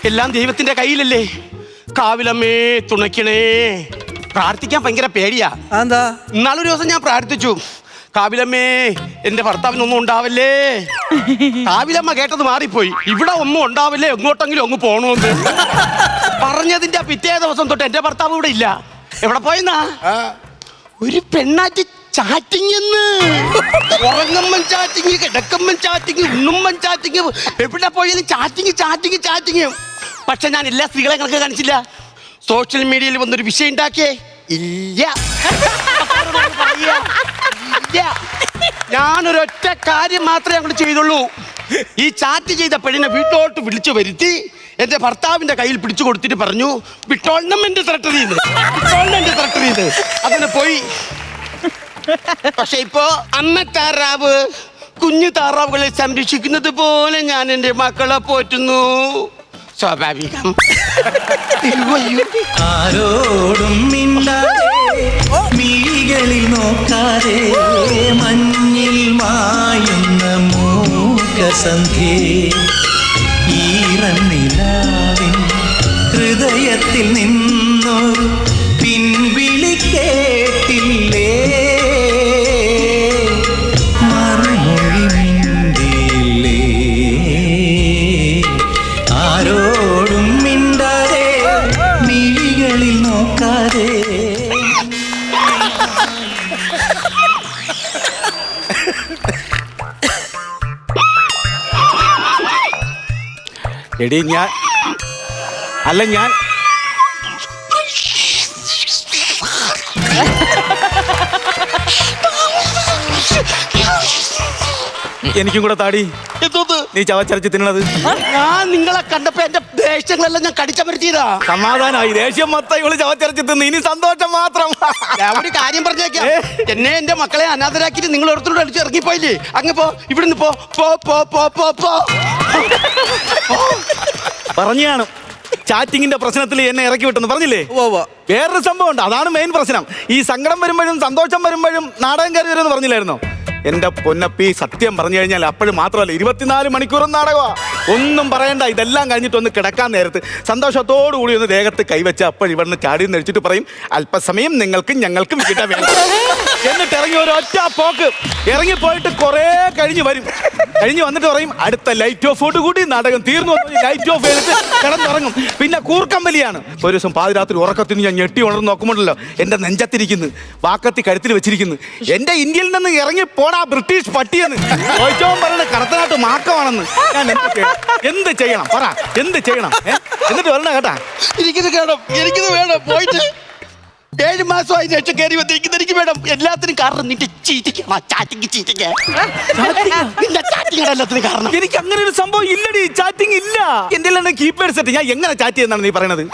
എല്ലാം ദൈവത്തിന്റെ കയ്യിലല്ലേ. കാവിലമ്മേ തുണയ്ക്കണേ. പ്രാർത്ഥിക്കാൻ ഭയങ്കര പേടിയാ. എന്താ? ഇന്നാളൊരു ദിവസം ഞാൻ പ്രാർത്ഥിച്ചു, കാവിലമ്മേ എന്റെ ഭർത്താവിനൊന്നും ഉണ്ടാവല്ലേ. കാവിലമ്മ കേട്ടത് മാറിപ്പോയി, ഇവിടെ ഒന്നും ഉണ്ടാവില്ലേ, എങ്ങോട്ടെങ്കിലും അങ്ങ് പോണോന്ന് പറഞ്ഞതിന്റെ പിറ്റേ ദിവസം തൊട്ട് എന്റെ ഭർത്താവ് ഇവിടെ ഇല്ല. എവിടെ പോയെന്നാ? ഒരു പെണ്ണാറ്റി ചാറ്റിങ്. ഉറങ്ങമ്മൻ ചാറ്റിങ്, കിടക്കമ്മൻ ചാറ്റിങ്, ഉണ്ണുമ്മൻ ചാറ്റിങ്, എവിടെ പോയാലും ചാറ്റിങ് ചാറ്റിങ് ചാറ്റിങ്. പക്ഷെ ഞാൻ എല്ലാ സ്ത്രീകളെ കണക്ക് കാണിച്ചില്ല. സോഷ്യൽ മീഡിയയിൽ വന്നൊരു വിഷയം ഉണ്ടാക്കിയേ ഇല്ല. ഞാനൊരൊറ്റ കാര്യം മാത്രമേ അങ്ങോട്ട് ചെയ്തുള്ളൂ. ഈ ചാറ്റ് ചെയ്ത പെണ്ണിനെ വീട്ടിലോട്ട് വിളിച്ചു വരുത്തി എന്റെ ഭർത്താവിന്റെ കയ്യിൽ പിടിച്ചു കൊടുത്തിട്ട് പറഞ്ഞു, വിട്ടോളണം എന്റെ സെക്രട്ടറിന്ന്, വിട്ടോളണം എന്റെ സെക്രട്ടറിന്ന്. അങ്ങനെ പോയി. പക്ഷെ ഇപ്പോ അമ്മ താറാവ് കുഞ്ഞു താറാവുകളെ സംരക്ഷിക്കുന്നത് പോലെ ഞാൻ എന്റെ മക്കളെ പോറ്റുന്നു. സ്വാഭാവികം. ആരോടും മിഴികളിൽ നോക്കാതെ മഞ്ഞിൽ മായുന്ന മൂകസന്ധ്യേ, ഈറന്നിലാവിൻ ഹൃദയത്തിൽ നിന്നൊരു പിൻവിളി കേട്ടില്ലേ, മറുമൊഴി മിണ്ടിയില്ലേ. ആരോടും മിണ്ടാതെ മിഴികളിൽ നോക്കാതെ. എടി ഞാൻ അല്ല ഞാൻ എനിക്കും കൂടെ താടി. നീ ചവച്ചരച്ച് തിന്നണത് ഞാൻ നിങ്ങളെ കണ്ടപ്പോ എന്റെ ദേഷ്യങ്ങളെല്ലാം ഞാൻ കടിച്ചമർത്തിയതാ. സമാധാനമായി. ദേഷ്യം മൊത്തം ഇവള് ചവച്ചരച്ച് തിന്ന്, ഇനി സന്തോഷം മാത്രം. ഞാൻ ഒരു കാര്യം പറഞ്ഞേക്കാം, എന്നെ എന്റെ മക്കളെ അനാഥരാക്കിട്ട് നിങ്ങൾ ഓരോരുത്തരോട് അടിച്ച് ഇറങ്ങിപ്പോയില്ലേ, അങ്ങ് പോ, ഇവിടുന്ന് പോ പോ പോ പോ പോ പോ. പറഞ്ഞാണ് ചാറ്റിങ്ങിന്റെ പ്രശ്നത്തിൽ എന്നെ ഇറക്കി വിട്ടെന്ന് പറഞ്ഞില്ലേ. വേറൊരു സംഭവം ഉണ്ട്, അതാണ് മെയിൻ പ്രശ്നം. ഈ സങ്കടം വരുമ്പോഴും സന്തോഷം വരുമ്പോഴും നാടകം കയറി വരുമെന്ന് പറഞ്ഞില്ലായിരുന്നോ? എന്റെ പൊന്നപ്പി, സത്യം പറഞ്ഞു കഴിഞ്ഞാൽ അപ്പോഴും മാത്രമല്ല 24 മണിക്കൂറും നാടകമാ. ഒന്നും പറയണ്ട. ഇതെല്ലാം കഴിഞ്ഞിട്ട് ഒന്ന് കിടക്കാൻ നേരത്ത് സന്തോഷത്തോടു കൂടി ഒന്ന് ദേഹത്ത് കൈവച്ച് അപ്പോൾ ഇവിടുന്ന് ചാടി നടിച്ചിട്ട് പറയും, അല്പസമയം നിങ്ങൾക്കും ഞങ്ങൾക്കും വിട്ട വേണം. എന്നിട്ട് ഇറങ്ങി ഒരൊറ്റ പോക്ക്. ഇറങ്ങിപ്പോയിട്ട് കുറേ കഴിഞ്ഞ് വരും. കഴിഞ്ഞ് വന്നിട്ട് പറയും, അടുത്ത ലൈറ്റ് ഓഫ് കൂടി നാടകം തീർന്നു. ലൈറ്റ് ഓഫ് ചെയ്തിട്ട് കിടന്നിറങ്ങും. പിന്നെ കൂർക്കമ്പലിയാണ്. ഒരു ദിവസം പാതിരാത്രി ഉറക്കത്തിന് ഞാൻ ഞെട്ടി ഉണർന്ന് നോക്കുമ്പോഴല്ലോ എന്റെ നെഞ്ചത്തിരിക്കുന്നു, വാക്കത്തി കഴുത്തിൽ വെച്ചിരിക്കുന്നു, എന്റെ ഇന്ത്യയിൽ നിന്ന് ഇറങ്ങി പോടാ ബ്രിട്ടീഷ് പട്ടിയെന്ന്. ചോദിച്ചോൻ പറയുന്നത് കടത്തനാട്ട് മാക്കമാണെന്ന്. ഞാൻ എന്ത് ചെയ്യണം പറ, എന്ത് ചെയ്യണം? എന്നിട്ട് വരണ കേട്ടാ, എനിക്കിത് വേണം, എനിക്കിത് വേണം. പോയിട്ട് 7 മാസമായി രക്ഷ കയറി വന്നിരിക്കുന്നത് എനിക്ക് വേണം. എല്ലാത്തിനും കാരണം നിന്റെ ചീറ്റിക്കാണ്. ചാറ്റിങ് നിന്റെ ചാറ്റിങ്ങാണ് എല്ലാത്തിനും കാരണം. എനിക്ക് അങ്ങനെ ഒരു സംഭവം ഇല്ലടി. ചാറ്റിംഗ് ഇല്ല. എന്റെ കീപേഡ് സെറ്റ്. ഞാൻ എങ്ങനെ ചാറ്റ് ചെയ്യുന്നതാണ് നീ പറയണത്?